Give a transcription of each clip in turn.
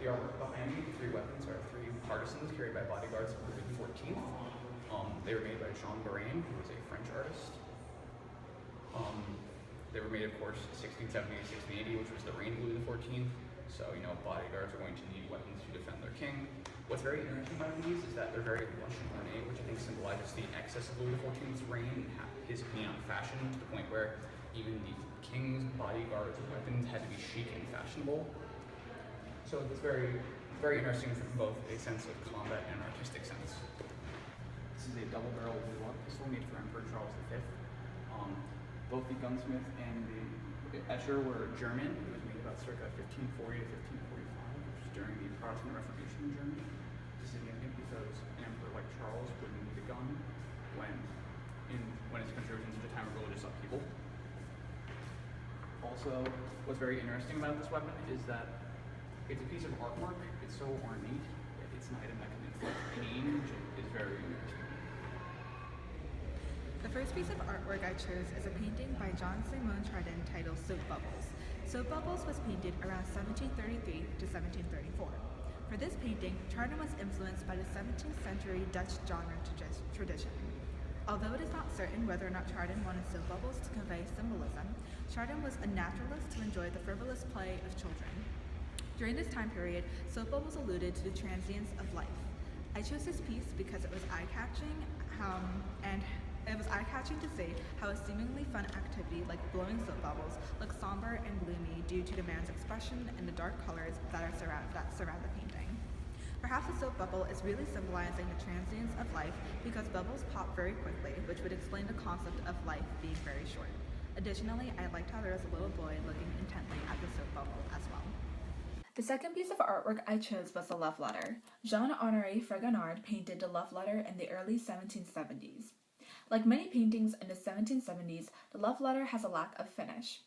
The artwork behind me, the three weapons are three partisans carried by bodyguards of Louis XIV. They were made by Jean Barain, who was a French artist. They were made, of course, 1670 to 1680, which was the reign of Louis XIV. So, bodyguards are going to need weapons to defend their king. What's very interesting about these is that they're very lush and ornate, which I think symbolizes the excess of Louis XIV's reign and his opinion on fashion, to the point where even the king's bodyguards' weapons had to be chic and fashionable. So it's very, very interesting from both a sense of combat and an artistic sense. This is a double-barrel war pistol made for Emperor Charles V. Both the gunsmith and the Escher were German. It was made about circa 1540 to 1545, which was during the Protestant Reformation in Germany. This is significant because an emperor like Charles wouldn't need a gun when his country was in such a time of religious upheaval. Also, what's very interesting about this weapon is that it's a piece of artwork. It's so ornate that it's an item that can inflict pain, which is very interesting. The first piece of artwork I chose is a painting by Jean-Simon Chardin titled Soap Bubbles. Soap Bubbles was painted around 1733 to 1734. For this painting, Chardin was influenced by the 17th century Dutch genre tradition. Although it is not certain whether or not Chardin wanted soap bubbles to convey symbolism, Chardin was a naturalist to enjoy the frivolous play of children. During this time period, soap bubbles alluded to the transience of life. I chose this piece because it was eye-catching, and it was eye-catching to see how a seemingly fun activity like blowing soap bubbles looks somber and gloomy due to the man's expression and the dark colors that surround the painting. Perhaps a soap bubble is really symbolizing the transience of life because bubbles pop very quickly, which would explain the concept of life being very short. Additionally, I liked how there was a little boy looking intently at the soap bubble as well. The second piece of artwork I chose was the love letter. Jean-Honoré Fragonard painted the love letter in the early 1770s. Like many paintings in the 1770s, the love letter has a lack of finish.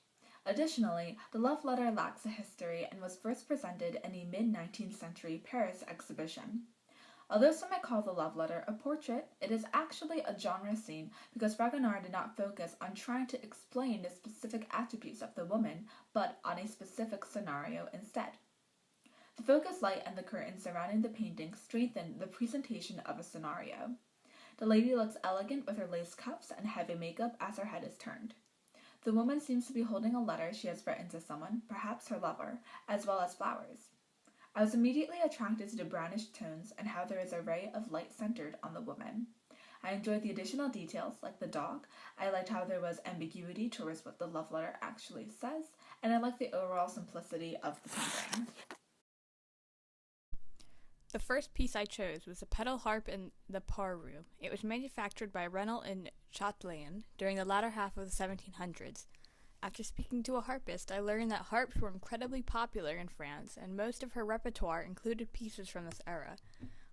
Additionally, the love letter lacks a history and was first presented in a mid-19th century Paris exhibition. Although some might call the love letter a portrait, it is actually a genre scene because Fragonard did not focus on trying to explain the specific attributes of the woman, but on a specific scenario instead. The focus light and the curtain surrounding the painting strengthen the presentation of a scenario. The lady looks elegant with her lace cuffs and heavy makeup as her head is turned. The woman seems to be holding a letter she has written to someone, perhaps her lover, as well as flowers. I was immediately attracted to the brownish tones and how there is a ray of light centered on the woman. I enjoyed the additional details, like the dog. I liked how there was ambiguity towards what the love letter actually says, and I liked the overall simplicity of the painting. The first piece I chose was the pedal harp in the par room. It was manufactured by Renal in Chatelain during the latter half of the 1700s. After speaking to a harpist, I learned that harps were incredibly popular in France, and most of her repertoire included pieces from this era.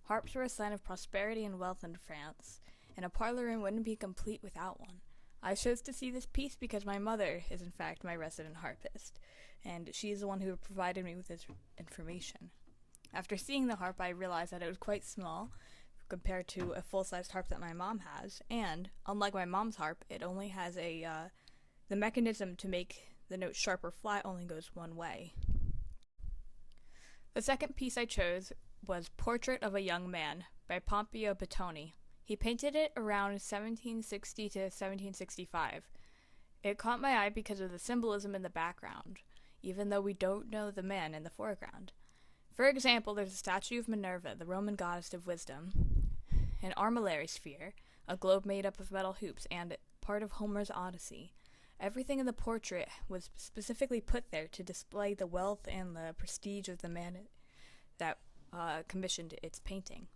Harps were a sign of prosperity and wealth in France, and a parlor room wouldn't be complete without one. I chose to see this piece because my mother is in fact my resident harpist, and she is the one who provided me with this information. After seeing the harp, I realized that it was quite small compared to a full-sized harp that my mom has, and, unlike my mom's harp, it only has the mechanism to make the note sharp or flat only goes one way. The second piece I chose was Portrait of a Young Man by Pompeo Bettoni. He painted it around 1760 to 1765. It caught my eye because of the symbolism in the background, even though we don't know the man in the foreground. For example, there's a statue of Minerva, the Roman goddess of wisdom, an armillary sphere, a globe made up of metal hoops, and part of Homer's Odyssey. Everything in the portrait was specifically put there to display the wealth and the prestige of the man that commissioned its painting.